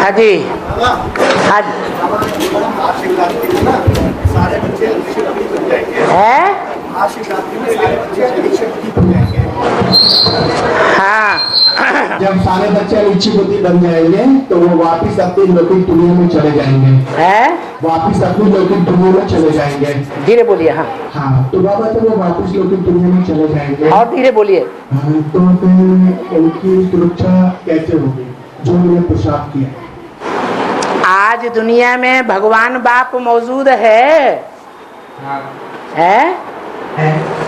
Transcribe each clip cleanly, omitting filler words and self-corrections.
हाँ जी, हाँ जी, सारे बच्चे अच्छे बन जाएंगे। है, महाशिवरात्रि में सारे बच्चे अच्छे बन जाएंगे। हाँ। जब सारे बच्चे अच्छी बुद्धि बन जाएंगे तो वो वापिस अपनी लौकिक दुनिया में चले जाएंगे। है, वापिस अपनी लौकिक दुनिया में चले जाएंगे। धीरे बोलिए। हाँ हाँ, तो बाबा तो वो वापिस लौकिक दुनिया में चले जाएंगे। और धीरे बोलिए। हाँ, तो फिर उनकी सुरक्षा कैसे होगी जो उन्होंने पुरुषार्थ किया? आज दुनिया में भगवान बाप मौजूद है,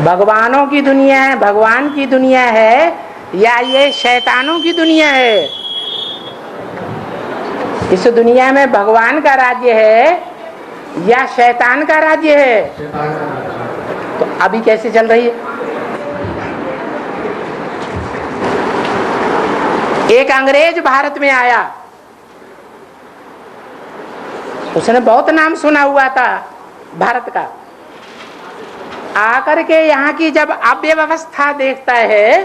भगवानों की दुनिया है, भगवान की दुनिया है या ये शैतानों की दुनिया है? इस दुनिया में भगवान का राज्य है या शैतान का राज्य है? तो अभी कैसे चल रही है? एक अंग्रेज भारत में आया, उसने बहुत नाम सुना हुआ था भारत का। आकर के यहाँ की जब अव्यवस्था देखता है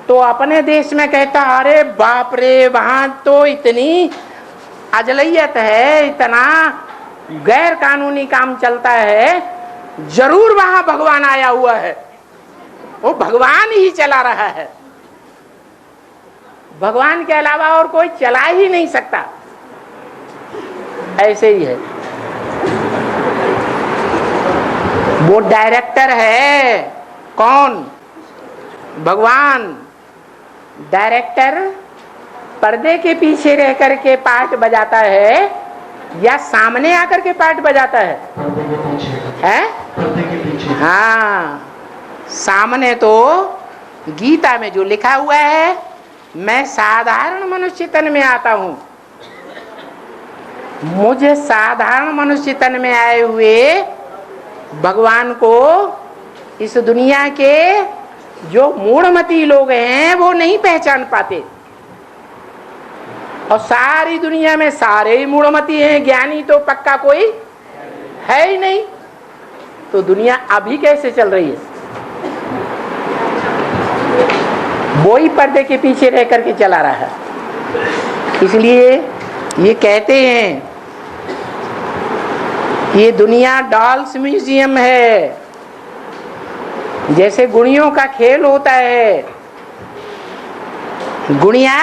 तो अपने देश में कहता, अरे बाप रे, वहां तो इतनी अजलियत है, इतना गैर कानूनी काम चलता है, जरूर वहां भगवान आया हुआ है, वो भगवान ही चला रहा है, भगवान के अलावा और कोई चला ही नहीं सकता। ऐसे ही है, वो डायरेक्टर है। कौन? भगवान। डायरेक्टर पर्दे के पीछे रह करके पार्ट बजाता है या सामने आकर के पार्ट बजाता है? हाँ, सामने तो गीता में जो लिखा हुआ है, मैं साधारण मनुष्य तन में आता हूं, मुझे साधारण मनुष्य तन में आए हुए भगवान को इस दुनिया के जो मूढ़मती लोग हैं वो नहीं पहचान पाते, और सारी दुनिया में सारे ही मूढ़मती हैं, ज्ञानी तो पक्का कोई है ही नहीं। तो दुनिया अभी कैसे चल रही है? वो ही पर्दे के पीछे रह करके चला रहा है। इसलिए ये कहते हैं ये दुनिया डॉल्स म्यूजियम है, जैसे गुड़ियों का खेल होता है। गुड़िया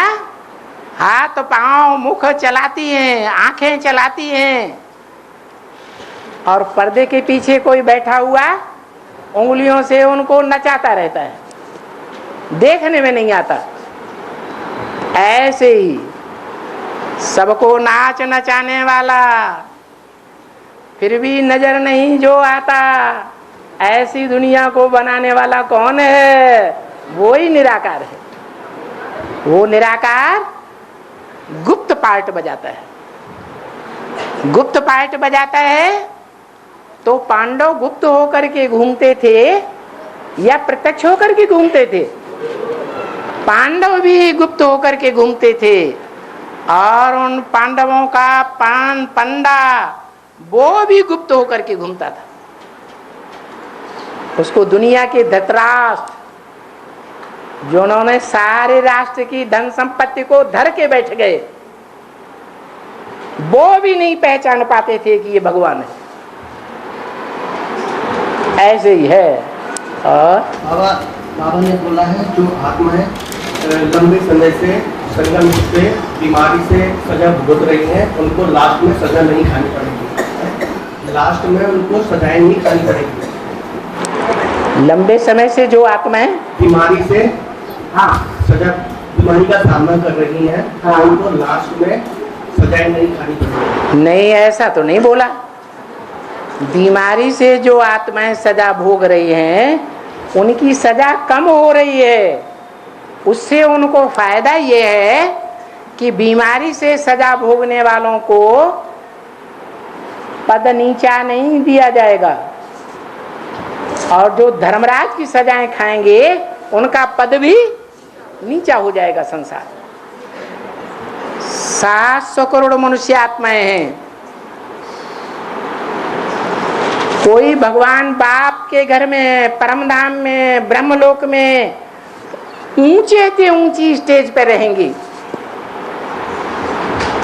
हाथ पांव मुख चलाती हैं, आंखें चलाती हैं, और पर्दे के पीछे कोई बैठा हुआ उंगलियों से उनको नचाता रहता है, देखने में नहीं आता। ऐसे ही सबको नाच नचाने वाला फिर भी नजर नहीं जो आता, ऐसी दुनिया को बनाने वाला कौन है? वो ही निराकार है। वो निराकार गुप्त पार्ट बजाता है। गुप्त पार्ट बजाता है तो पांडव गुप्त होकर के घूमते थे या प्रत्यक्ष होकर के घूमते थे? पांडव भी गुप्त होकर के घूमते थे, और उन पांडवों का पान पंडा वो भी गुप्त होकर के घूमता था। उसको दुनिया के धृतराष्ट्र, जो उन्होंने सारे राष्ट्र की धन संपत्ति को धर के बैठ गए, वो भी नहीं पहचान पाते थे कि ये भगवान है। ऐसे ही है। और बाबा ने बोला है जो आत्मा है लंबे समय से संगम से बीमारी से सजा भुगत रही है, उनको लास्ट में सजा नहीं खानी पड़ेगी, लास्ट में उनको सजाएं नहीं खानी पड़ेगी। लंबे समय से जो आत्मा है बीमारी से हाँ सजा, बीमारी का सामना कर रही है, हाँ, उनको लास्ट में सजाएं नहीं खानी पड़ेगी। नहीं, ऐसा तो नहीं बोला। बीमारी से जो आत्माएं सजा भोग रही हैं उनकी सजा कम हो रही है, उससे उनको फायदा ये है कि बीमारी से सजा भोगने वालों को पद नीचा नहीं दिया जाएगा, और जो धर्मराज की सजाएं खाएंगे उनका पद भी नीचा हो जाएगा। संसार 700 करोड़ मनुष्य आत्माएं हैं। कोई भगवान बाप के घर में, परमधाम में, ब्रह्मलोक में ऊंचे से ऊंची स्टेज पर रहेंगी,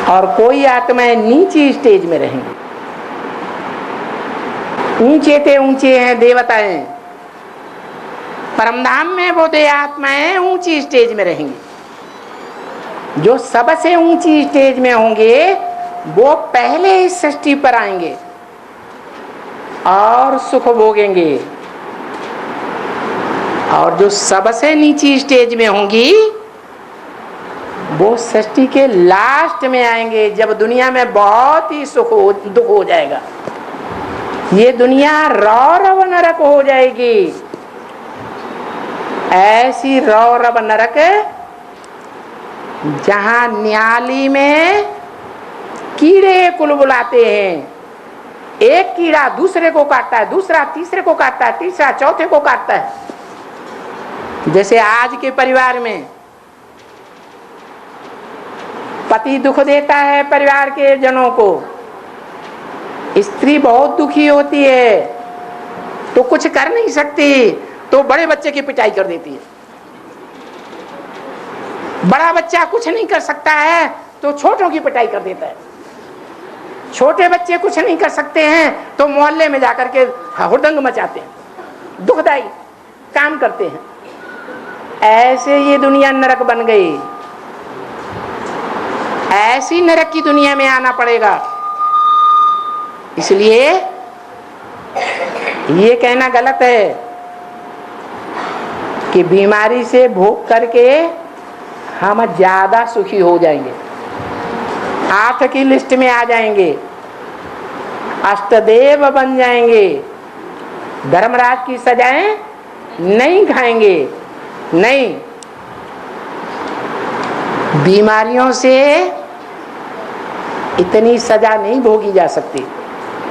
और कोई आत्माएं नीची स्टेज में रहेंगी। ऊंचे ते ऊंचे हैं देवताएं, परमधाम में वो दे आत्माएं ऊंची स्टेज में रहेंगी। जो सबसे ऊंची स्टेज में होंगे वो पहले इस सृष्टि पर आएंगे और सुख भोगेंगे, और जो सबसे नीची स्टेज में होंगी वो सृष्टि के लास्ट में आएंगे, जब दुनिया में बहुत ही दुख हो जाएगा। ये दुनिया रौरव नरक हो जाएगी। ऐसी रौरव नरक जहां न्याली में कीड़े कुलबुलाते हैं। एक कीड़ा दूसरे को काटता है, दूसरा तीसरे को काटता है, तीसरा चौथे को काटता है। जैसे आज के परिवार में पति दुख देता है परिवार के जनों को, स्त्री बहुत दुखी होती है तो कुछ कर नहीं सकती, तो बड़े बच्चे की पिटाई कर देती है। बड़ा बच्चा कुछ नहीं कर सकता है तो छोटों की पिटाई कर देता है। छोटे बच्चे कुछ नहीं कर सकते हैं तो मोहल्ले में जाकर के हुड़दंग मचाते हैं, दुखदाई काम करते हैं। ऐसे ये दुनिया नरक बन गई। ऐसी नरक की दुनिया में आना पड़ेगा। इसलिए ये कहना गलत है कि बीमारी से भोग करके हम ज्यादा सुखी हो जाएंगे, 8 की लिस्ट में आ जाएंगे, अष्टदेव बन जाएंगे, धर्मराज की सजाएं नहीं खाएंगे। नहीं, बीमारियों से इतनी सजा नहीं भोगी जा सकती।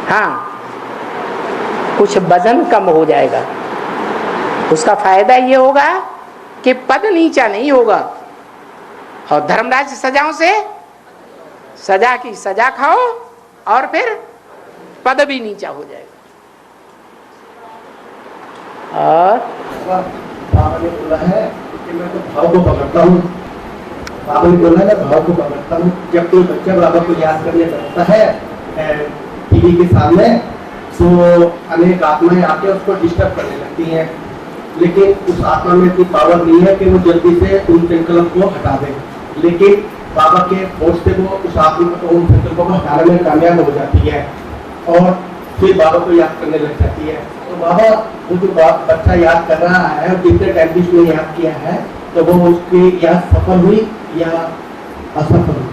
हाँ, कुछ वजन कम हो जाएगा, उसका फायदा ये होगा कि पद नीचा नहीं होगा। और धर्मराज सजाओं से सजा की सजा खाओ और फिर पद भी नीचा हो जाएगा। और बाबा ने बोला है कि मैं तो भाव को पकड़ता हूँ। बाबा ने बोला है भाव को पकड़ता हूँ। जब कोई बच्चा बाबा को याद करने लगता है टीवी के सामने, तो अनेक आत्माएं आके उसको डिस्टर्ब करने लगती हैं, लेकिन उस आत्मा में इतनी पावर नहीं है कि वो जल्दी से उन संकल्प को हटा दे। लेकिन बाबा के फोर्स से वो उस आत्मा को, उन संकल्पों को हटाने में कामयाब हो जाती है और फिर बाबा को याद करने लग जाती है। तो बाबा वो जो बच्चा याद कर रहा है और जितने टाइम भी उसने याद किया है, तो वो उसकी याद सफल हुई या असफल हुई?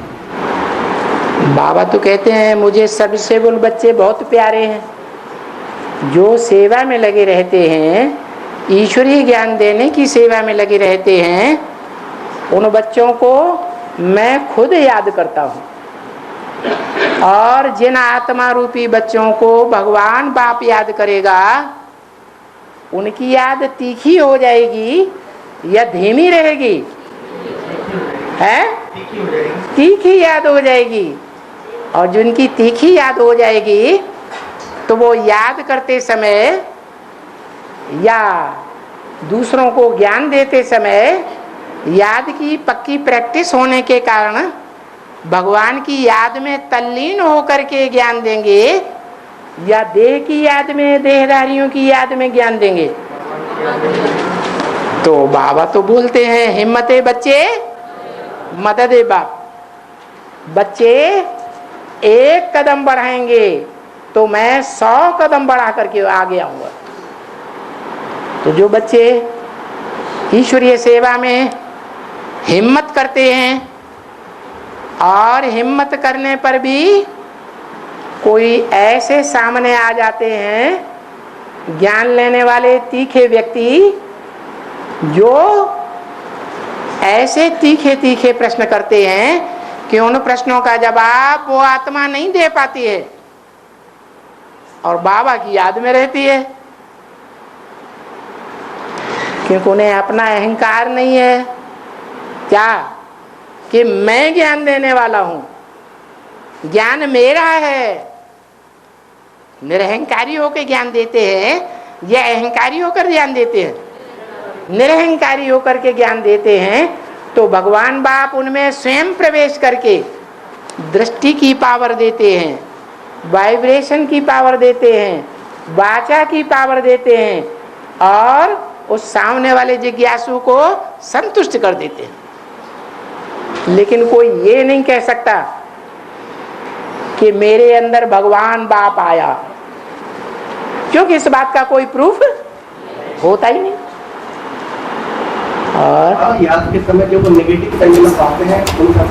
बाबा तो कहते हैं मुझे सबसे वो बच्चे बहुत प्यारे हैं जो सेवा में लगे रहते हैं, ईश्वरीय ज्ञान देने की सेवा में लगे रहते हैं। उन बच्चों को मैं खुद याद करता हूँ, और जिन आत्मा रूपी बच्चों को भगवान बाप याद करेगा, उनकी याद तीखी हो जाएगी या धीमी रहेगी? है तीखी याद हो जाएगी। और जिनकी तीखी याद हो जाएगी तो वो याद करते समय या दूसरों को ज्ञान देते समय याद की पक्की प्रैक्टिस होने के कारण भगवान की याद में तल्लीन होकर के ज्ञान देंगे, या देह की याद में, देहधारियों की याद में ज्ञान देंगे। तो बाबा तो बोलते हैं हिम्मते बच्चे मददे बाप। बच्चे 1 कदम बढ़ाएंगे तो मैं 100 कदम बढ़ा करके आगे आऊंगा। तो जो बच्चे ईश्वरीय सेवा में हिम्मत करते हैं और हिम्मत करने पर भी कोई ऐसे सामने आ जाते हैं ज्ञान लेने वाले तीखे व्यक्ति, जो ऐसे तीखे तीखे प्रश्न करते हैं कि उन प्रश्नों का जवाब वो आत्मा नहीं दे पाती है और बाबा की याद में रहती है, क्योंकि उन्हें अपना अहंकार नहीं है क्या कि मैं ज्ञान देने वाला हूं, ज्ञान मेरा है। निरहंकारी होकर ज्ञान देते हैं या अहंकारी होकर ज्ञान देते हैं? निरहंकारी होकर के ज्ञान देते हैं। तो भगवान बाप उनमें स्वयं प्रवेश करके दृष्टि की पावर देते हैं, वाइब्रेशन की पावर देते हैं, वाचा की पावर देते हैं और उस सामने वाले जिज्ञासु को संतुष्ट कर देते हैं। लेकिन कोई ये नहीं कह सकता कि मेरे अंदर भगवान बाप आया, क्योंकि इस बात का कोई प्रूफ होता ही नहीं। और याद के समय जो वो नेगेटिव संगीत पाते हैं उनका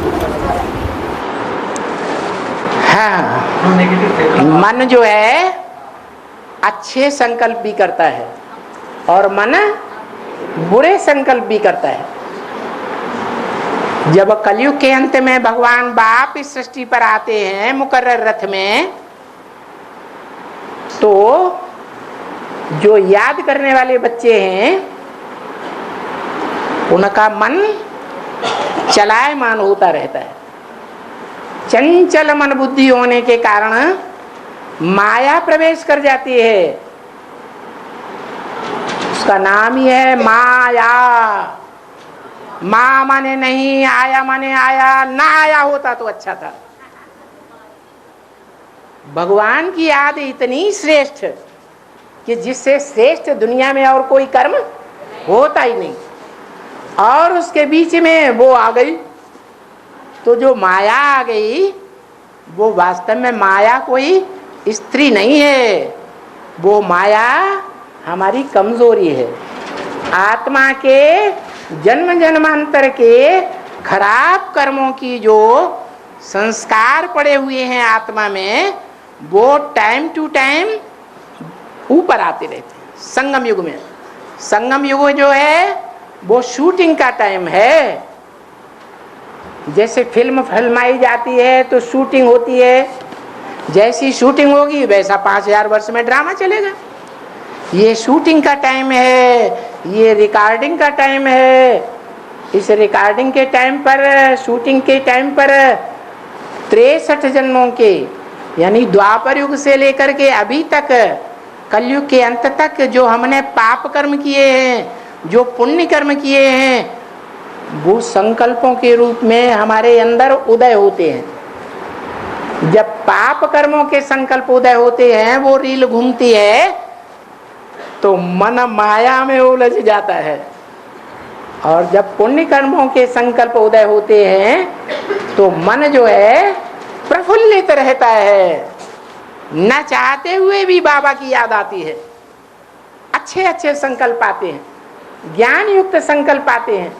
हाँ, मन जो है अच्छे संकल्प भी करता है और मन बुरे संकल्प भी करता है। जब कलयुग के अंत में भगवान बाप इस सृष्टि पर आते हैं मुकर्रर रथ में, तो जो याद करने वाले बच्चे हैं उनका मन चलायमान होता रहता है। चंचल मन बुद्धि होने के कारण माया प्रवेश कर जाती है। उसका नाम ही है माया। माँ माने नहीं, आया माने आया, ना आया होता तो अच्छा था। भगवान की याद इतनी श्रेष्ठ कि जिससे श्रेष्ठ दुनिया में और कोई कर्म होता ही नहीं, और उसके बीच में वो आ गई, तो जो माया आ गई वो वास्तव में माया कोई स्त्री नहीं है, वो माया हमारी कमजोरी है। आत्मा के जन्म जन्मांतर के खराब कर्मों की जो संस्कार पड़े हुए हैं आत्मा में, वो टाइम टू टाइम ऊपर आते रहते हैं। संगम युग में, संगम युग जो है वो शूटिंग का टाइम है। जैसे फिल्म फिल्माई जाती है तो शूटिंग होती है, जैसी शूटिंग होगी वैसा 5000 वर्ष में ड्रामा चलेगा। ये शूटिंग का टाइम है, ये रिकॉर्डिंग का टाइम है। इस रिकॉर्डिंग के टाइम पर, शूटिंग के टाइम पर 63 जन्मों के, यानी द्वापर युग से लेकर के अभी तक कलयुग के अंत तक जो हमने पाप कर्म किए हैं, जो पुण्य कर्म किए हैं, वो संकल्पों के रूप में हमारे अंदर उदय होते हैं। जब पाप कर्मों के संकल्प उदय होते हैं, वो रील घूमती है, तो मन माया में उलझ जाता है। और जब पुण्य कर्मों के संकल्प उदय होते हैं तो मन जो है प्रफुल्लित रहता है। न चाहते हुए भी बाबा की याद आती है। अच्छे अच्छे संकल्प आते हैं, ज्ञान युक्त संकल्प आते हैं,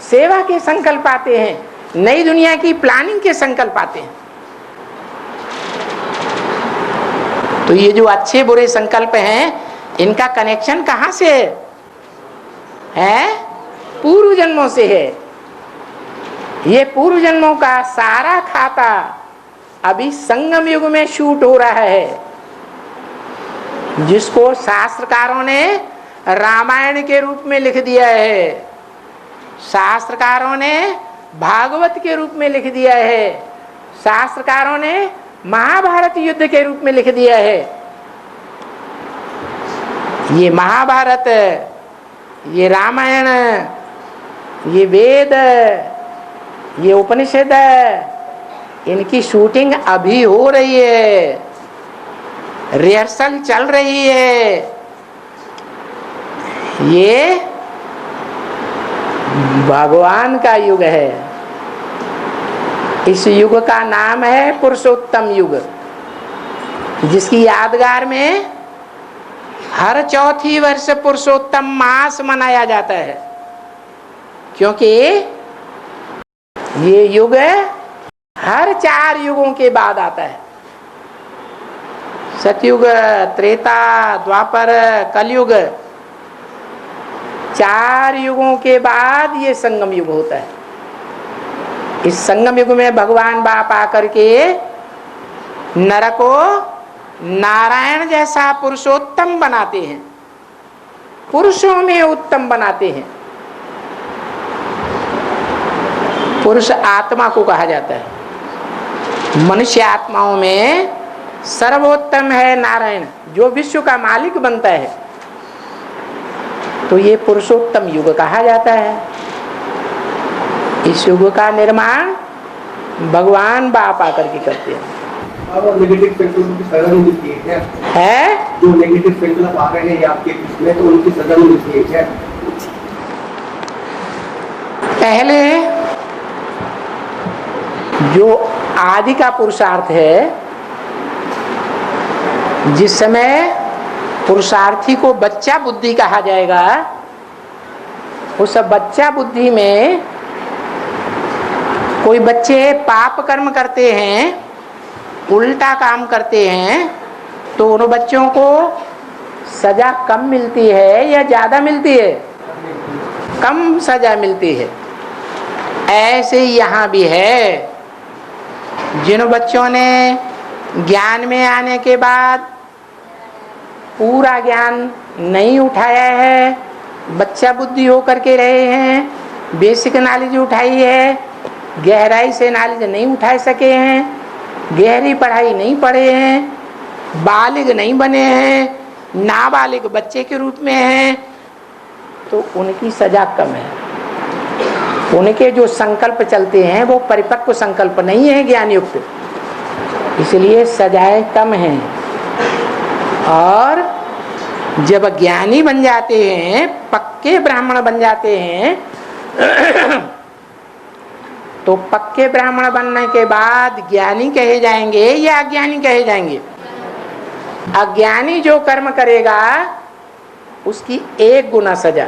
सेवा के संकल्प आते हैं, नई दुनिया की प्लानिंग के संकल्प आते हैं। तो ये जो अच्छे बुरे संकल्प हैं, इनका कनेक्शन कहां से है? पूर्व जन्मों से है। ये पूर्व जन्मों का सारा खाता अभी संगम युग में शूट हो रहा है, जिसको शास्त्रकारों ने रामायण के रूप में लिख दिया है, शास्त्रकारों ने भागवत के रूप में लिख दिया है, शास्त्रकारों ने महाभारत युद्ध के रूप में लिख दिया है। ये महाभारत, ये रामायण, ये वेद, ये उपनिषद, इनकी शूटिंग अभी हो रही है, रिहर्सल चल रही है। ये भगवान का युग है। इस युग का नाम है पुरुषोत्तम युग, जिसकी यादगार में हर चौथी वर्ष पुरुषोत्तम मास मनाया जाता है, क्योंकि ये युग हर 4 युगों के बाद आता है। सतयुग, त्रेता, द्वापर, कलयुग, 4 युगों के बाद ये संगम युग होता है। इस संगम युग में भगवान बाप आकर के नर को नारायण जैसा पुरुषोत्तम बनाते हैं, पुरुषों में उत्तम बनाते हैं। पुरुष आत्मा को कहा जाता है। मनुष्य आत्माओं में सर्वोत्तम है नारायण, जो विश्व का मालिक बनता है, तो ये पुरुषोत्तम युग कहा जाता है। इस युग का निर्माण भगवान बाप आकर के करते हैं। अब नेगेटिव संकल्प की सजा नहीं मिलती है क्या? है जो नेगेटिव संकल्प आ रहे हैं या आपके इसमें, तो उनकी सजा नहीं मिलती है क्या? पहले जो आदि का पुरुषार्थ है, जिस समय पुरुषार्थी को बच्चा बुद्धि कहा जाएगा, उस बच्चा बुद्धि में कोई बच्चे पाप कर्म करते हैं, उल्टा काम करते हैं, तो उन बच्चों को सजा कम मिलती है या ज्यादा मिलती है? कम सजा मिलती है। ऐसे ही यहाँ भी है, जिन बच्चों ने ज्ञान में आने के बाद पूरा ज्ञान नहीं उठाया है, बच्चा बुद्धि होकर के रहे हैं, बेसिक नॉलेज उठाई है, गहराई से नॉलेज नहीं उठा सके हैं, गहरी पढ़ाई नहीं पढ़े हैं, बालिग नहीं बने हैं, नाबालिग बच्चे के रूप में हैं, तो उनकी सजा कम है। उनके जो संकल्प चलते हैं वो परिपक्व संकल्प नहीं है, ज्ञान युक्त, इसलिए सजाएं कम हैं। और जब ज्ञानी बन जाते हैं, पक्के ब्राह्मण बन जाते हैं, तो पक्के ब्राह्मण बनने के बाद ज्ञानी कहे जाएंगे या अज्ञानी कहे जाएंगे? अज्ञानी जो कर्म करेगा उसकी 1 गुना सजा।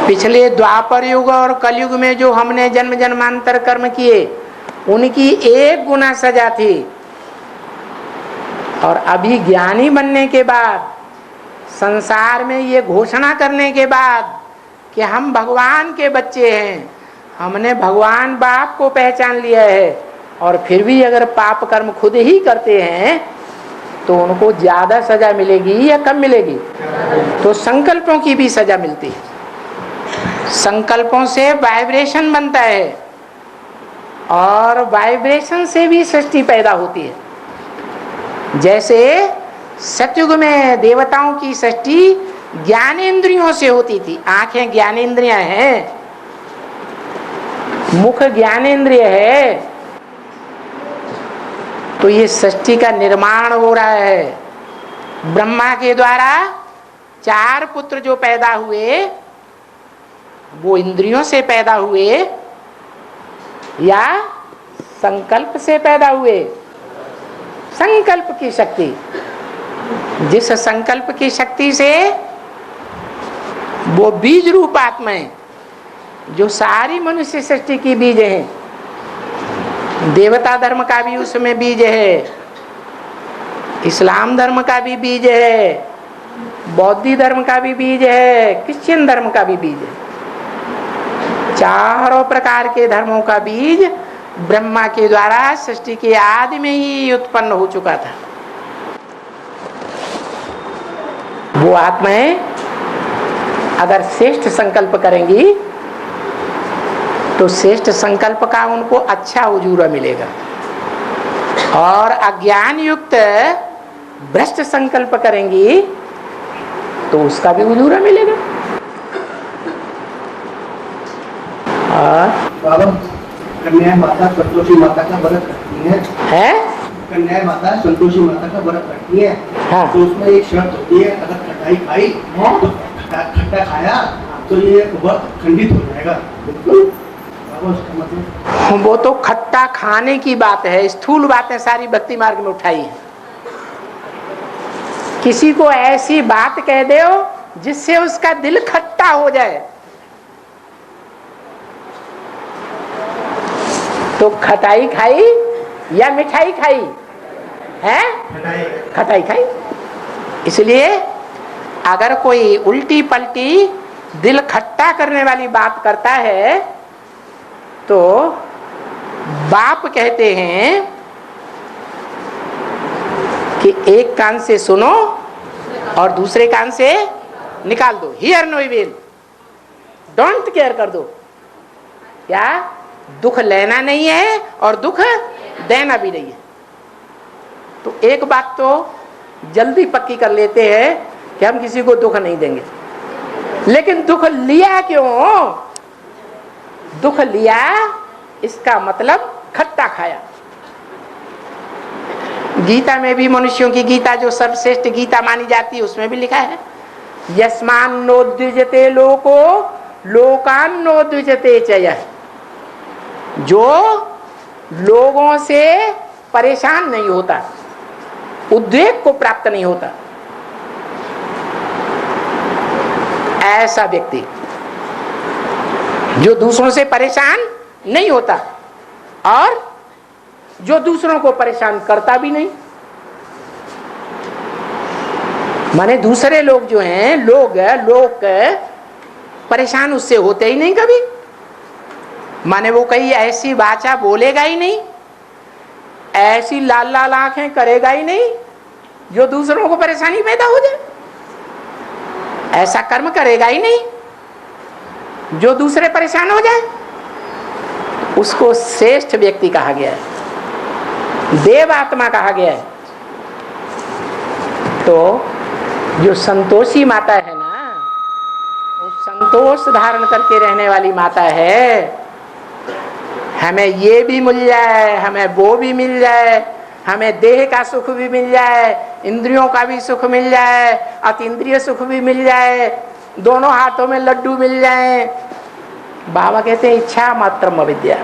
पिछले द्वापर युग और कलयुग में जो हमने जन्म जन्मांतर कर्म किए, उनकी 1 गुना सजा थी। और अभी ज्ञानी बनने के बाद, संसार में ये घोषणा करने के बाद कि हम भगवान के बच्चे हैं, हमने भगवान बाप को पहचान लिया है, और फिर भी अगर पाप कर्म खुद ही करते हैं तो उनको ज्यादा सजा मिलेगी या कम मिलेगी? तो संकल्पों की भी सजा मिलती है। संकल्पों से वाइब्रेशन बनता है, और वाइब्रेशन से भी सृष्टि पैदा होती है। जैसे सतयुग में देवताओं की सृष्टि ज्ञानेंद्रियों से होती थी। आंखें ज्ञानेंद्रियां हैं, मुख ज्ञानेंद्रिय है, तो ये सृष्टि का निर्माण हो रहा है। ब्रह्मा के द्वारा 4 पुत्र जो पैदा हुए, वो इंद्रियों से पैदा हुए या संकल्प से पैदा हुए? संकल्प की शक्ति। जिस संकल्प की शक्ति से वो बीज रूप आत्माएं, जो सारी मनुष्य सृष्टि की बीज हैं, देवता धर्म का भी उसमें बीज है, इस्लाम धर्म का भी बीज है, बौद्ध धर्म का भी बीज है, क्रिश्चियन धर्म का भी बीज है। चारों प्रकार के धर्मों का बीज ब्रह्मा के द्वारा सृष्टि के आदि में ही उत्पन्न हो चुका था। वो आत्माएं अगर श्रेष्ठ संकल्प करेंगी तो श्रेष्ठ संकल्प का उनको अच्छा उजूरा मिलेगा, और अज्ञान युक्त भ्रष्ट संकल्प करेंगी तो उसका भी उजूरा मिलेगा। बाबा, कन्या माता संतोषी माता का व्रत रखती है? कन्या माता संतोषी माता का व्रत रखती है। हाँ। तो उसमें एक शर्त होती है, अगर खटाई खाई तो खट्टा खाया तो ये व्रत खंडित हो जाएगा। बिल्कुल बाबा, उसका मतलब? वो तो खट्टा खाने की बात है, स्थूल बातें सारी भक्ति मार्ग में उठाई है। किसी को ऐसी बात कह दो जिससे उसका दिल खट्टा हो जाए, तो खटाई खाई या मिठाई खाई है? खटाई खाई। इसलिए अगर कोई उल्टी पलटी दिल खट्टा करने वाली बात करता है तो बाप कहते हैं कि एक कान से सुनो और दूसरे कान से निकाल दो। Hear no evil, don't care कर दो। क्या दुख लेना नहीं है और दुख देना भी नहीं है। तो एक बात तो जल्दी पक्की कर लेते हैं कि हम किसी को दुख नहीं देंगे, लेकिन दुख लिया क्यों? दुख लिया इसका मतलब खट्टा खाया। गीता में भी, मनुष्यों की गीता जो सर्वश्रेष्ठ गीता मानी जाती है, उसमें भी लिखा है यस्मान नोद्विजते लोको लोकान नोद्विजते च यः। जो लोगों से परेशान नहीं होता, उद्वेग को प्राप्त नहीं होता, ऐसा व्यक्ति जो दूसरों से परेशान नहीं होता और जो दूसरों को परेशान करता भी नहीं। माने दूसरे लोग जो हैं, लोग परेशान उससे होते ही नहीं कभी। माने वो कहीं ऐसी वाचा बोलेगा ही नहीं, ऐसी लाल लाल आंखें करेगा ही नहीं जो दूसरों को परेशानी पैदा हो जाए, ऐसा कर्म करेगा ही नहीं जो दूसरे परेशान हो जाए। उसको श्रेष्ठ व्यक्ति कहा गया है, देव आत्मा कहा गया है। तो जो संतोषी माता है ना, वो संतोष धारण करके रहने वाली माता है। हमें ये भी मिल जाए, हमें वो भी मिल जाए, हमें देह का सुख भी मिल जाए, इंद्रियों का भी सुख मिल जाए, अतीन्द्रिय सुख भी मिल जाए, दोनों हाथों में लड्डू मिल जाए। बाबा कहते हैं इच्छा मात्रम अविद्या।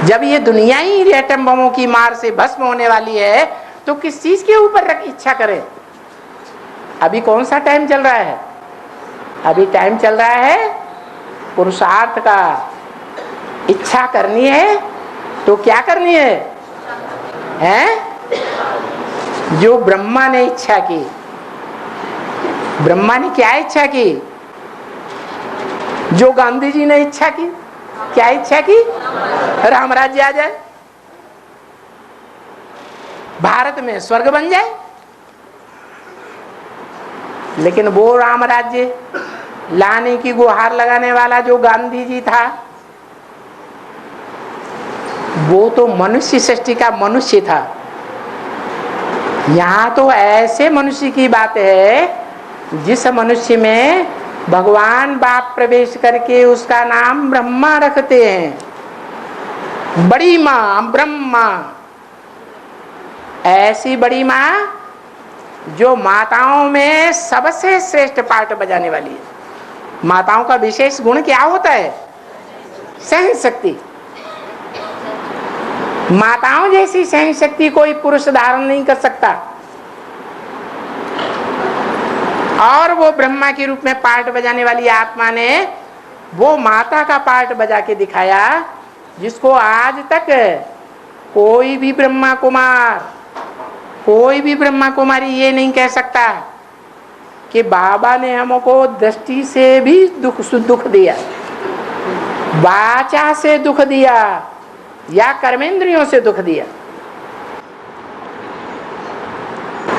जब ये दुनिया ही एटम बमों की मार से भस्म होने वाली है तो किस चीज के ऊपर रख इच्छा करें। अभी कौन सा टाइम चल रहा है? अभी टाइम चल रहा है पुरुषार्थ का। इच्छा करनी है तो क्या करनी है? जो ब्रह्मा ने इच्छा की, ब्रह्मा ने क्या इच्छा की? जो गांधी जी ने इच्छा की, क्या इच्छा की? राम राज्य आ जाए, भारत में स्वर्ग बन जाए। लेकिन वो राम राज्य लाने की गुहार लगाने वाला जो गांधी जी था, वो तो मनुष्य सृष्टि का मनुष्य था। यहाँ तो ऐसे मनुष्य की बात है जिस मनुष्य में भगवान बाप प्रवेश करके उसका नाम ब्रह्मा रखते हैं। बड़ी माँ ब्रह्मा, ऐसी बड़ी माँ जो माताओं में सबसे श्रेष्ठ पार्ट बजाने वाली है। माताओं का विशेष गुण क्या होता है? सहन शक्ति। माताओं जैसी सहन शक्ति कोई पुरुष धारण नहीं कर सकता। और वो ब्रह्मा के रूप में पार्ट बजाने वाली आत्मा ने वो माता का पार्ट बजा के दिखाया, जिसको आज तक कोई भी ब्रह्मा कुमार, कोई भी ब्रह्मा कुमारी ये नहीं कह सकता कि बाबा ने हमको दृष्टि से भी दुख दिया, वाचा से दुख दिया या कर्मेंद्रियों से दुख दिया।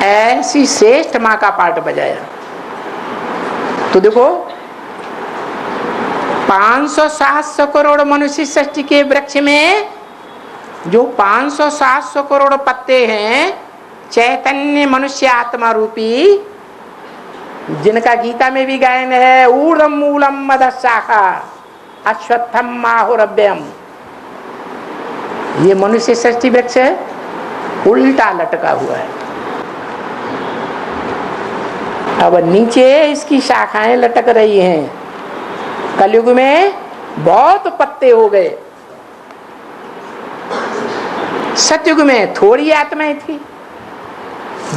ऐसी श्रेष्ठ माँ का पार्ट बजाया। तो देखो 500-700 करोड़ मनुष्य सृष्टि के वृक्ष में जो 500-700 करोड़ पत्ते हैं, चैतन्य मनुष्य आत्मा रूपी, जिनका गीता में भी गायन है, ऊर्ध्वं मूलम मदशाखा अश्वत्थम माहुरभ्यम। ये मनुष्य सृष्टि वृक्ष है, उल्टा लटका हुआ है। अब नीचे इसकी शाखाएं लटक रही हैं। कलयुग में बहुत पत्ते हो गए, सतयुग में थोड़ी आत्माएं थी।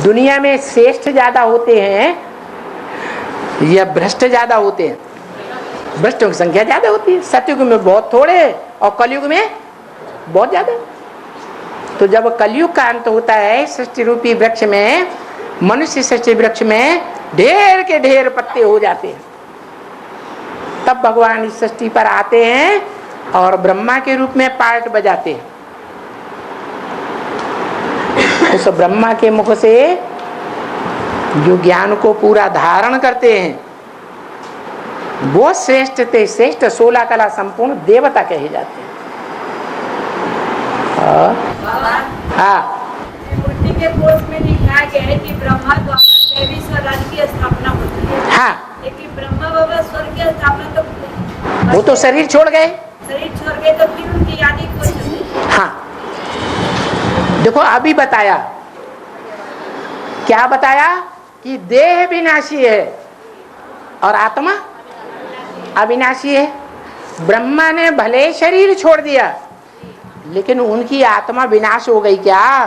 दुनिया में श्रेष्ठ ज्यादा होते हैं या भ्रष्ट ज्यादा होते हैं? भ्रष्टों की संख्या ज्यादा होती है। सतयुग में बहुत थोड़े और कलयुग में बहुत ज्यादा। तो जब कलयुग का अंत होता है, सृष्टि रूपी वृक्ष में, मनुष्य सृष्टि वृक्ष में ढेर के ढेर पत्ते हो जाते हैं। तब भगवान इस सृष्टि पर आते हैं और ब्रह्मा के रूप में पार्ट बजाते हैं। उस ब्रह्मा के मुख से जो ज्ञान को पूरा धारण करते हैं, वो श्रेष्ठ थे, श्रेष्ठ 16 कला संपूर्ण देवता कहे जाते हैं। हाँ, मूर्ति के पोस्ट में लिखा गया है कि ब्रह्मा द्वारा दैवी स्वराज की स्थापना होती है। हाँ, लेकिन ब्रह्मा बाबा स्वर्ग की स्थापना तो वो तो शरीर छोड़ गए, शरीर छोड़ गए तो फिर उनकी यादें खो जाती है। हाँ, देखो अभी बताया, क्या बताया कि देह विनाशी है और आत्मा अविनाशी है। ब्रह्मा ने भले शरीर छोड़ दिया लेकिन उनकी आत्मा विनाश हो गई क्या?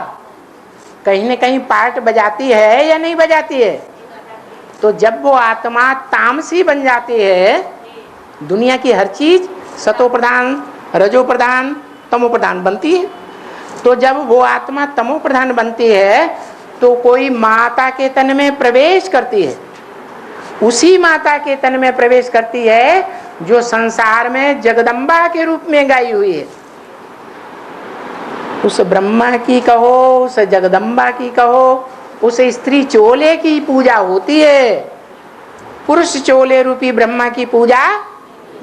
कहीं न कहीं पार्ट बजाती है या नहीं बजाती है? तो जब वो आत्मा तामसी बन जाती है, दुनिया की हर चीज सतो प्रधान, रजो प्रधान, तमो प्रधान बनती है। तो जब वो आत्मा तमो प्रधान बनती है तो कोई माता के तन में प्रवेश करती है, उसी माता के तन में प्रवेश करती है जो संसार में जगदम्बा के रूप में गाई हुई है। उस ब्रह्मा की कहो, उस जगदम्बा की कहो, उस स्त्री चोले की पूजा होती है, पुरुष चोले रूपी ब्रह्मा की पूजा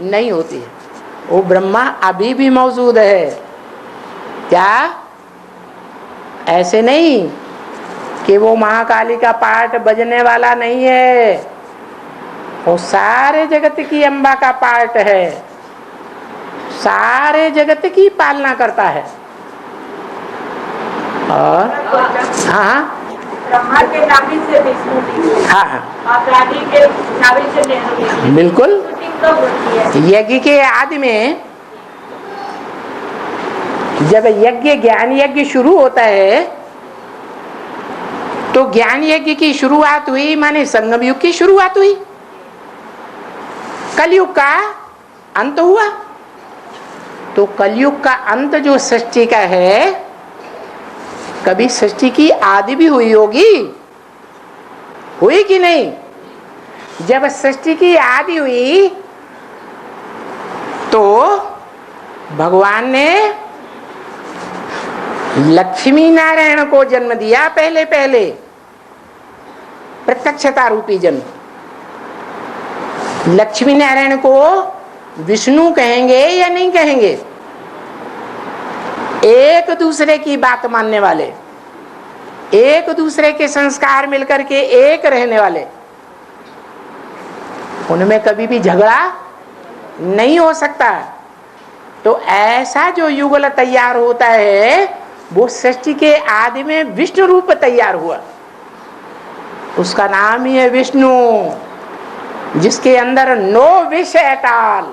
नहीं होती है। वो ब्रह्मा अभी भी मौजूद है। क्या? ऐसे नहीं कि वो महाकाली का पाठ बजने वाला नहीं है, वो सारे जगत की अम्बा का पार्ट है, सारे जगत की पालना करता है। और हाँ ब्रह्मा के नाभि से विष्णु जी, हाँ और रानी के नाभि से नेहरू। बिल्कुल। शूटिंग कब होती है? यज्ञ के आदि में जब यज्ञ ज्ञान यज्ञ शुरू होता है तो ज्ञान यज्ञ की शुरुआत हुई माने संगम युग की शुरुआत हुई, कलयुग का अंत हुआ। तो कलयुग का अंत जो सृष्टि का है, कभी सृष्टि की आदि भी हुई होगी, हुई कि नहीं? जब सृष्टि की आदि हुई तो भगवान ने लक्ष्मी नारायण को जन्म दिया, पहले पहले प्रत्यक्षता रूपी जन्म। लक्ष्मी नारायण को विष्णु कहेंगे या नहीं कहेंगे? एक दूसरे की बात मानने वाले, एक दूसरे के संस्कार मिलकर के एक रहने वाले, उनमें कभी भी झगड़ा नहीं हो सकता। तो ऐसा जो युगल तैयार होता है वो सृष्टि के आदि में विष्णु रूप तैयार हुआ, उसका नाम ही है विष्णु, जिसके अंदर नो विषय एटाल,